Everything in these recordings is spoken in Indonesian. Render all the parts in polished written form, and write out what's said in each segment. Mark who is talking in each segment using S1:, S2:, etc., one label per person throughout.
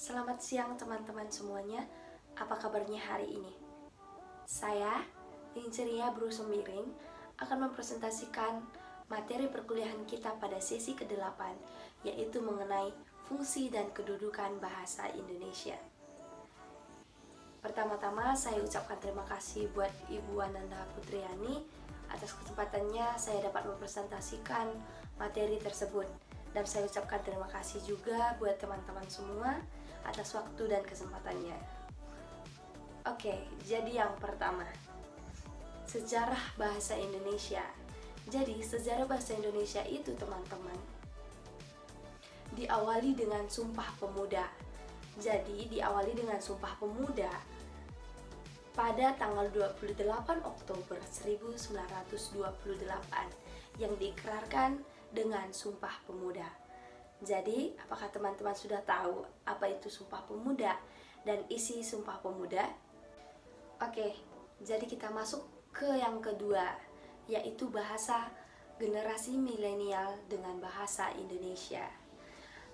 S1: Selamat siang teman-teman semuanya. Apa kabarnya hari ini? Saya, Inceria Bru Sembiring, akan mempresentasikan materi perkuliahan kita pada sesi ke-8, yaitu mengenai fungsi dan kedudukan bahasa Indonesia. Pertama-tama saya ucapkan terima kasih buat Ibu Ananda Putriani atas kesempatannya saya dapat mempresentasikan materi tersebut. Dan saya ucapkan terima kasih juga buat teman-teman semua atas waktu dan kesempatannya. Oke, jadi yang pertama, sejarah bahasa Indonesia. Jadi, sejarah bahasa Indonesia itu teman-teman diawali dengan Sumpah Pemuda. Jadi, diawali dengan Sumpah Pemuda pada tanggal 28 Oktober 1928 yang diikrarkan dengan Sumpah Pemuda. Jadi, apakah teman-teman sudah tahu apa itu Sumpah Pemuda dan isi Sumpah Pemuda? Oke, jadi kita masuk ke yang kedua, yaitu bahasa generasi milenial dengan bahasa Indonesia.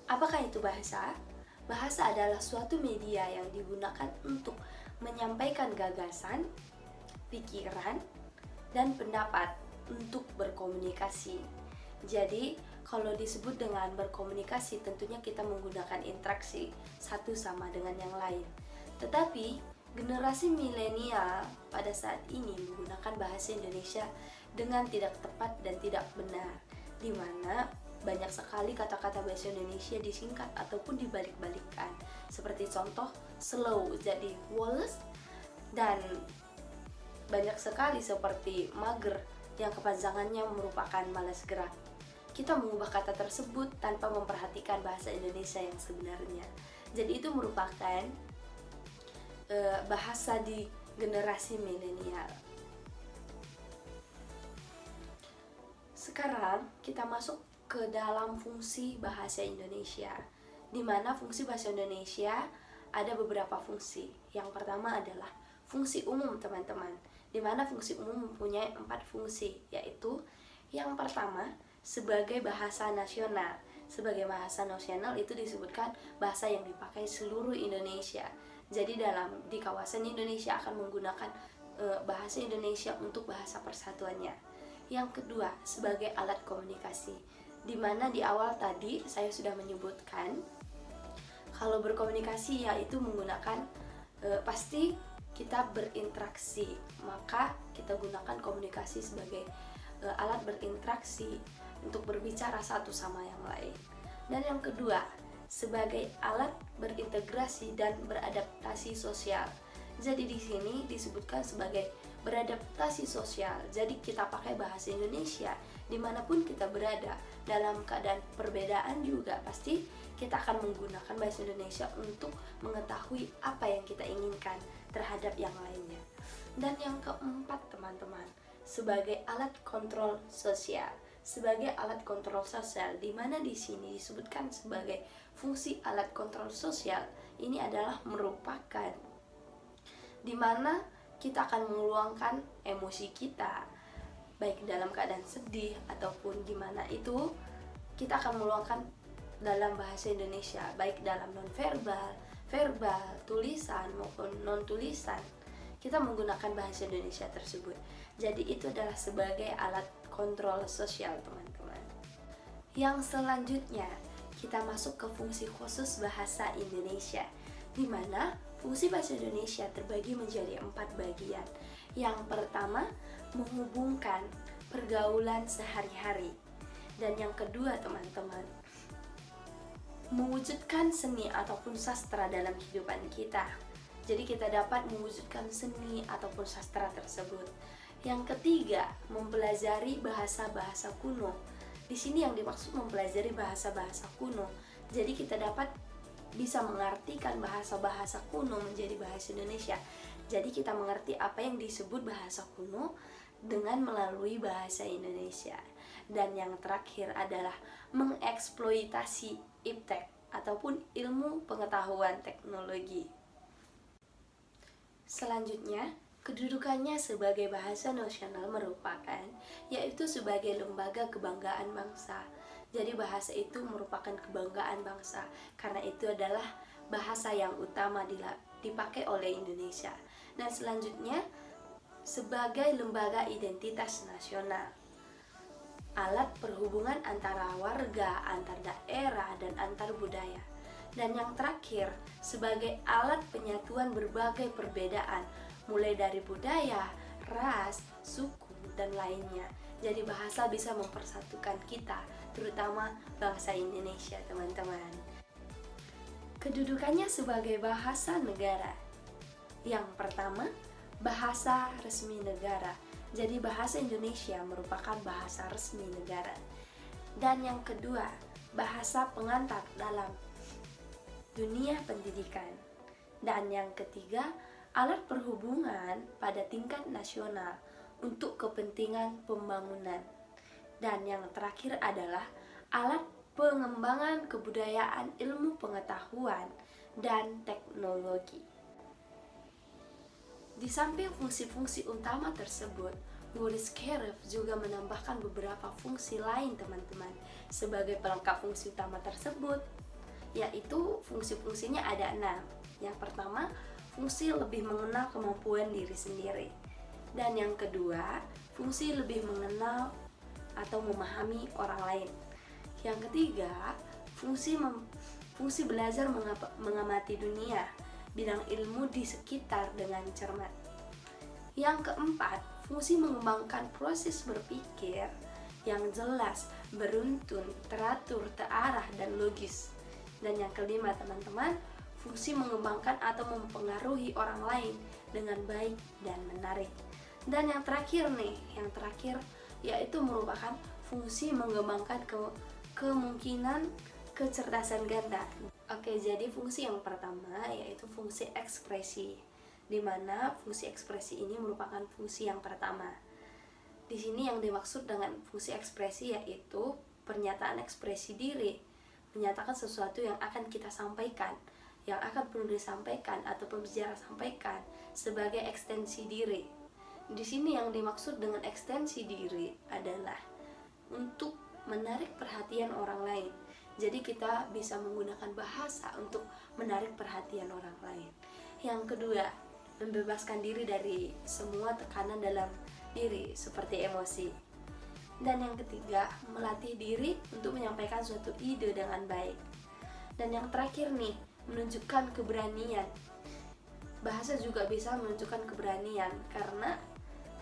S1: Apakah itu bahasa? Bahasa adalah suatu media yang digunakan untuk menyampaikan gagasan, pikiran, dan pendapat untuk berkomunikasi. Jadi, kalau disebut dengan berkomunikasi, tentunya kita menggunakan interaksi satu sama dengan yang lain. Tetapi, generasi milenial pada saat ini menggunakan bahasa Indonesia dengan tidak tepat dan tidak benar, di mana banyak sekali kata-kata bahasa Indonesia disingkat ataupun dibalik-balikkan. Seperti contoh, slow jadi woles, dan banyak sekali seperti mager yang kepanjangannya merupakan malas gerak. Kita mengubah kata tersebut tanpa memperhatikan bahasa Indonesia yang sebenarnya. Jadi itu merupakan bahasa di generasi milenial. Sekarang kita masuk ke dalam fungsi bahasa Indonesia, di mana fungsi bahasa Indonesia ada beberapa fungsi. Yang pertama adalah fungsi umum teman-teman, di mana fungsi umum mempunyai 4 fungsi, yaitu yang pertama sebagai bahasa nasional. Sebagai bahasa nasional itu disebutkan bahasa yang dipakai seluruh Indonesia. Jadi di kawasan Indonesia akan menggunakan bahasa Indonesia untuk bahasa persatuannya. Yang kedua, sebagai alat komunikasi, di mana di awal tadi saya sudah menyebutkan kalau berkomunikasi yaitu menggunakan pasti kita berinteraksi, maka kita gunakan komunikasi sebagai alat berinteraksi untuk berbicara satu sama yang lain. Dan yang kedua, sebagai alat berintegrasi dan beradaptasi sosial. Jadi di sini disebutkan sebagai beradaptasi sosial. Jadi kita pakai bahasa Indonesia dimanapun kita berada. Dalam keadaan perbedaan juga pasti kita akan menggunakan bahasa Indonesia untuk mengetahui apa yang kita inginkan terhadap yang lainnya. Dan yang keempat teman-teman, sebagai alat kontrol sosial. Sebagai alat kontrol sosial, di mana di sini disebutkan sebagai fungsi alat kontrol sosial, ini adalah merupakan di mana kita akan meluangkan emosi kita, baik dalam keadaan sedih ataupun gimana itu, kita akan meluangkan dalam bahasa Indonesia, baik dalam non-verbal, verbal, tulisan maupun non-tulisan. Kita menggunakan bahasa Indonesia tersebut. Jadi itu adalah sebagai alat kontrol sosial teman-teman. Yang selanjutnya kita masuk ke fungsi khusus bahasa Indonesia, di mana fungsi bahasa Indonesia terbagi menjadi 4 bagian. Yang pertama, menghubungkan pergaulan sehari-hari. Dan yang kedua teman-teman, mewujudkan seni ataupun sastra dalam kehidupan kita. Jadi kita dapat mewujudkan seni ataupun sastra tersebut. Yang ketiga, mempelajari bahasa-bahasa kuno. Di sini yang dimaksud mempelajari bahasa-bahasa kuno. Jadi kita dapat bisa mengartikan bahasa-bahasa kuno menjadi bahasa Indonesia. Jadi kita mengerti apa yang disebut bahasa kuno dengan melalui bahasa Indonesia. Dan yang terakhir adalah mengeksploitasi iptek ataupun ilmu pengetahuan teknologi. Selanjutnya, kedudukannya sebagai bahasa nasional merupakan yaitu sebagai lembaga kebanggaan bangsa. Jadi bahasa itu merupakan kebanggaan bangsa karena itu adalah bahasa yang utama dipakai oleh Indonesia. Dan selanjutnya, sebagai lembaga identitas nasional, alat perhubungan antara warga, antar daerah, dan antar budaya. Dan yang terakhir, sebagai alat penyatuan berbagai perbedaan, mulai dari budaya, ras, suku, dan lainnya. Jadi bahasa bisa mempersatukan kita, terutama bangsa Indonesia, teman-teman. Kedudukannya sebagai bahasa negara. Yang pertama, bahasa resmi negara. Jadi bahasa Indonesia merupakan bahasa resmi negara. Dan yang kedua, bahasa pengantar dalam dunia pendidikan. Dan yang ketiga, alat perhubungan pada tingkat nasional untuk kepentingan pembangunan. Dan yang terakhir adalah alat pengembangan kebudayaan, ilmu pengetahuan, dan teknologi. Di samping fungsi-fungsi utama tersebut, Boris Karloff juga menambahkan beberapa fungsi lain, teman-teman, sebagai pelengkap fungsi utama tersebut, yaitu fungsi-fungsinya ada 6. Yang pertama, fungsi lebih mengenal kemampuan diri sendiri. Dan yang kedua, fungsi lebih mengenal atau memahami orang lain. Yang ketiga, fungsi belajar mengamati dunia, bidang ilmu di sekitar dengan cermat. Yang keempat, fungsi mengembangkan proses berpikir yang jelas, beruntun, teratur, terarah, dan logis. Dan yang kelima, teman-teman, fungsi mengembangkan atau mempengaruhi orang lain dengan baik dan menarik. Dan yang terakhir yaitu merupakan fungsi mengembangkan kemungkinan kecerdasan ganda. Oke, jadi fungsi yang pertama yaitu fungsi ekspresi, di mana fungsi ekspresi ini merupakan fungsi yang pertama. Di sini yang dimaksud dengan fungsi ekspresi yaitu pernyataan ekspresi diri, menyatakan sesuatu yang akan kita sampaikan, yang akan perlu disampaikan atau pembicara sampaikan sebagai ekstensi diri. Di sini yang dimaksud dengan ekstensi diri adalah untuk menarik perhatian orang lain. Jadi kita bisa menggunakan bahasa untuk menarik perhatian orang lain. Yang kedua, membebaskan diri dari semua tekanan dalam diri seperti emosi. Dan yang ketiga, melatih diri untuk menyampaikan suatu ide dengan baik. Dan yang terakhir nih, menunjukkan keberanian. Bahasa juga bisa menunjukkan keberanian karena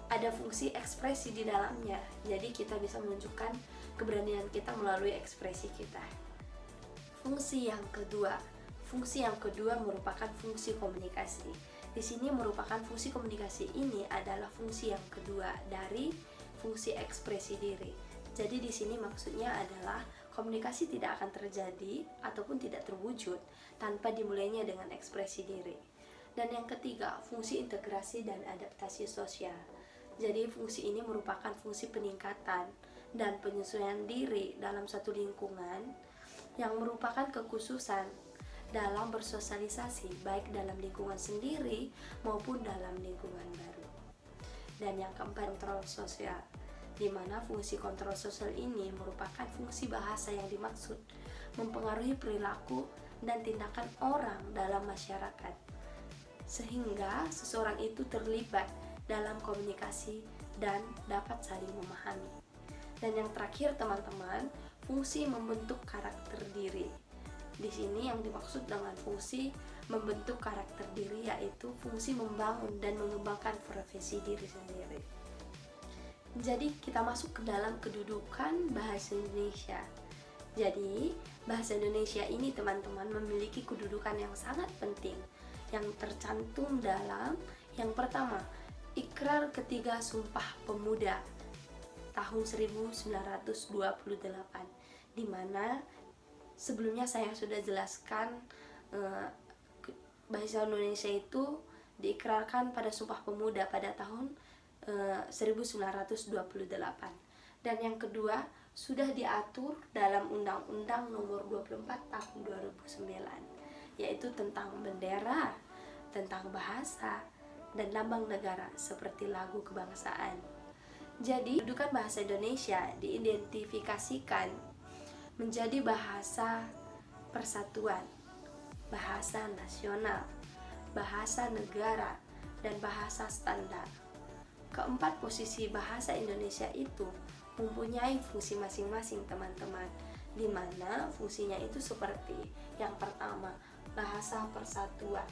S1: ada fungsi ekspresi di dalamnya. Jadi kita bisa menunjukkan keberanian kita melalui ekspresi kita. Fungsi yang kedua merupakan fungsi komunikasi. Di sini merupakan fungsi komunikasi ini adalah fungsi yang kedua dari fungsi ekspresi diri. Jadi di sini maksudnya adalah komunikasi tidak akan terjadi ataupun tidak terwujud tanpa dimulainya dengan ekspresi diri. Dan yang ketiga, fungsi integrasi dan adaptasi sosial. Jadi fungsi ini merupakan fungsi peningkatan dan penyesuaian diri dalam satu lingkungan yang merupakan kekhususan dalam bersosialisasi baik dalam lingkungan sendiri maupun dalam lingkungan baru. Dan yang keempat, kontrol sosial, di mana fungsi kontrol sosial ini merupakan fungsi bahasa yang dimaksud mempengaruhi perilaku dan tindakan orang dalam masyarakat sehingga seseorang itu terlibat dalam komunikasi dan dapat saling memahami. Dan yang terakhir, teman-teman, fungsi membentuk karakter diri. Di sini yang dimaksud dengan fungsi membentuk karakter diri yaitu fungsi membangun dan mengembangkan profesi diri sendiri. Jadi kita masuk ke dalam kedudukan bahasa Indonesia. Jadi bahasa Indonesia ini, teman-teman, memiliki kedudukan yang sangat penting yang tercantum dalam yang pertama, Ikrar Ketiga Sumpah Pemuda tahun 1928, di mana sebelumnya saya sudah jelaskan bahasa Indonesia itu diikrarkan pada Sumpah Pemuda pada tahun 1928. Dan yang kedua, sudah diatur dalam Undang-Undang Nomor 24 Tahun 2009, yaitu tentang bendera, tentang bahasa, dan lambang negara seperti lagu kebangsaan. Jadi, kedudukan bahasa Indonesia diidentifikasikan menjadi bahasa persatuan, bahasa nasional, bahasa negara, dan bahasa standar. Keempat posisi bahasa Indonesia itu mempunyai fungsi masing-masing teman-teman, di mana fungsinya itu seperti yang pertama, bahasa persatuan.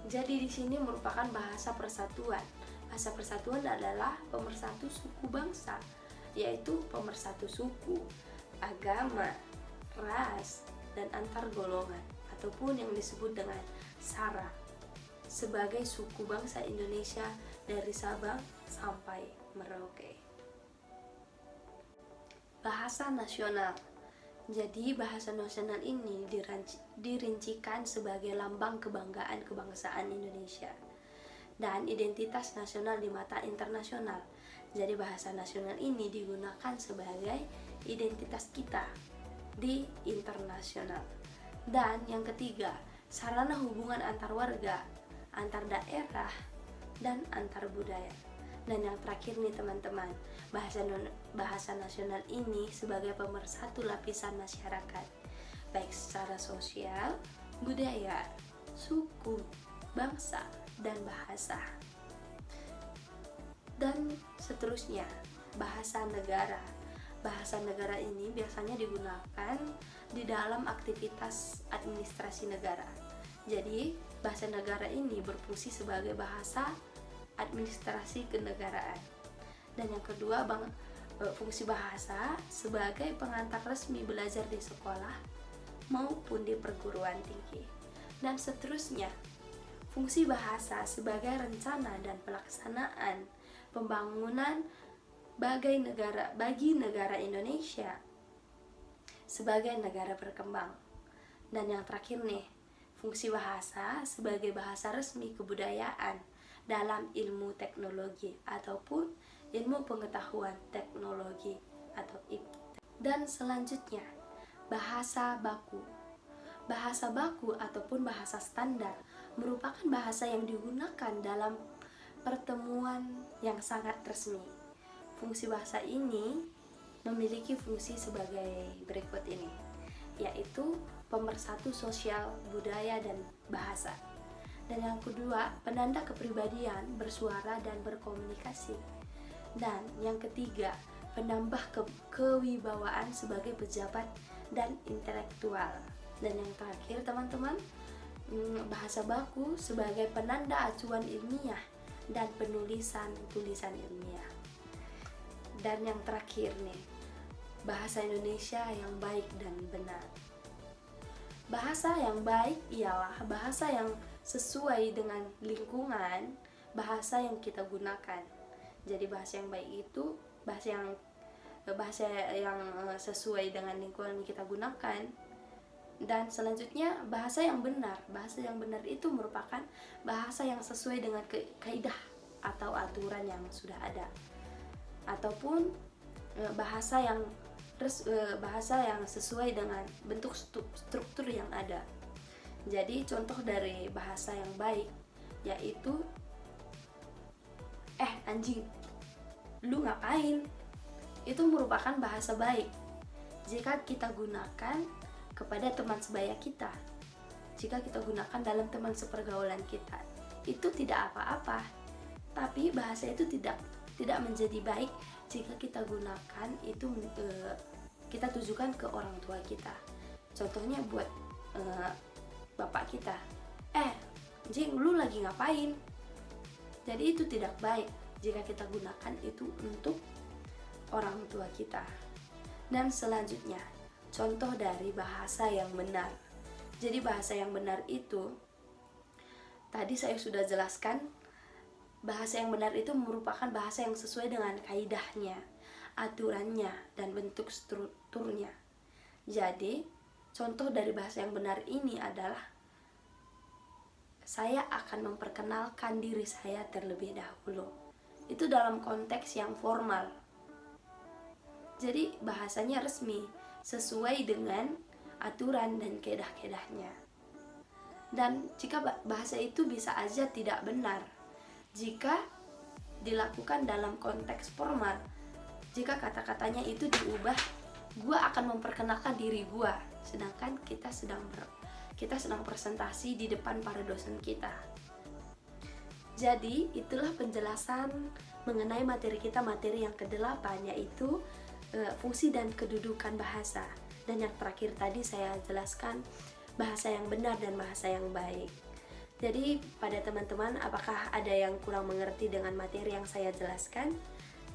S1: Jadi di sini merupakan bahasa persatuan. Bahasa persatuan adalah pemersatu suku bangsa, yaitu pemersatu suku, agama, ras, dan antar golongan, ataupun yang disebut dengan SARA, sebagai suku bangsa Indonesia dari Sabang sampai Merauke. Bahasa nasional. Jadi bahasa nasional ini dirincikan sebagai lambang kebanggaan kebangsaan Indonesia dan identitas nasional di mata internasional. Jadi bahasa nasional ini digunakan sebagai identitas kita di internasional. Dan yang ketiga, sarana hubungan antar warga, antar daerah, dan antar budaya. Dan yang terakhir nih teman-teman, bahasa nasional ini sebagai pemersatu lapisan masyarakat, baik secara sosial, budaya, suku, bangsa, dan bahasa. Dan seterusnya, bahasa negara. Bahasa negara ini biasanya digunakan di dalam aktivitas administrasi negara. Jadi, bahasa negara ini berfungsi sebagai bahasa administrasi kenegaraan. Dan yang kedua, fungsi bahasa sebagai pengantar resmi belajar di sekolah maupun di perguruan tinggi. Dan seterusnya, fungsi bahasa sebagai rencana dan pelaksanaan pembangunan bagi negara Indonesia sebagai negara berkembang. Dan yang terakhir nih, fungsi bahasa sebagai bahasa resmi kebudayaan dalam ilmu teknologi ataupun ilmu pengetahuan teknologi atau IP. Dan selanjutnya, bahasa baku. Bahasa baku ataupun bahasa standar merupakan bahasa yang digunakan dalam pertemuan yang sangat resmi. Fungsi bahasa ini memiliki fungsi sebagai berikut ini, yaitu pemersatu sosial, budaya, dan bahasa. Dan yang kedua, penanda kepribadian, bersuara, dan berkomunikasi. Dan yang ketiga, penambah kewibawaan sebagai pejabat dan intelektual. Dan yang terakhir teman-teman, bahasa baku sebagai penanda acuan ilmiah dan tulisan ilmiah. Dan yang terakhir nih, bahasa Indonesia yang baik dan benar. Bahasa yang baik ialah bahasa yang sesuai dengan lingkungan bahasa yang kita gunakan. Jadi bahasa yang baik itu bahasa yang sesuai dengan lingkungan yang kita gunakan. Dan selanjutnya, bahasa yang benar. Bahasa yang benar itu merupakan bahasa yang sesuai dengan kaidah atau aturan yang sudah ada, ataupun bahasa yang sesuai dengan bentuk struktur yang ada. Jadi contoh dari bahasa yang baik yaitu anjing, lu ngapain? Itu merupakan bahasa baik jika kita gunakan kepada teman sebaya kita, jika kita gunakan dalam teman sepergaulan kita. Itu tidak apa-apa, tapi bahasa itu tidak menjadi baik jika kita gunakan itu kita tujukan ke orang tua kita. Contohnya buat bapak kita, anjing lu lagi ngapain? Jadi itu tidak baik jika kita gunakan itu untuk orang tua kita. Dan selanjutnya, contoh dari bahasa yang benar. Jadi bahasa yang benar itu tadi saya sudah jelaskan, bahasa yang benar itu merupakan bahasa yang sesuai dengan kaidahnya, aturannya, dan bentuk strukturnya. Jadi contoh dari bahasa yang benar ini adalah, saya akan memperkenalkan diri saya terlebih dahulu. Itu dalam konteks yang formal. Jadi bahasanya resmi, sesuai dengan aturan dan kaedah-kaedahnya. Dan jika bahasa itu bisa aja tidak benar jika dilakukan dalam konteks formal. Jika kata-katanya itu diubah, gua akan memperkenalkan diri gua, sedangkan kita kita sedang presentasi di depan para dosen kita. Jadi itulah penjelasan mengenai materi kita, materi yang ke-8, yaitu fungsi dan kedudukan bahasa. Dan yang terakhir tadi saya jelaskan bahasa yang benar dan bahasa yang baik. Jadi pada teman-teman, apakah ada yang kurang mengerti dengan materi yang saya jelaskan?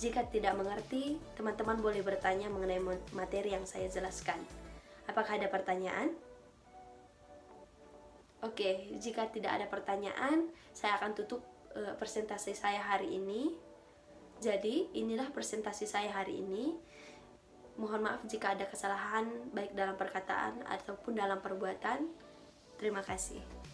S1: Jika tidak mengerti, teman-teman boleh bertanya mengenai materi yang saya jelaskan. Apakah ada pertanyaan? Oke, jika tidak ada pertanyaan, saya akan tutup presentasi saya hari ini. Jadi, inilah presentasi saya hari ini. Mohon maaf jika ada kesalahan baik dalam perkataan ataupun dalam perbuatan. Terima kasih.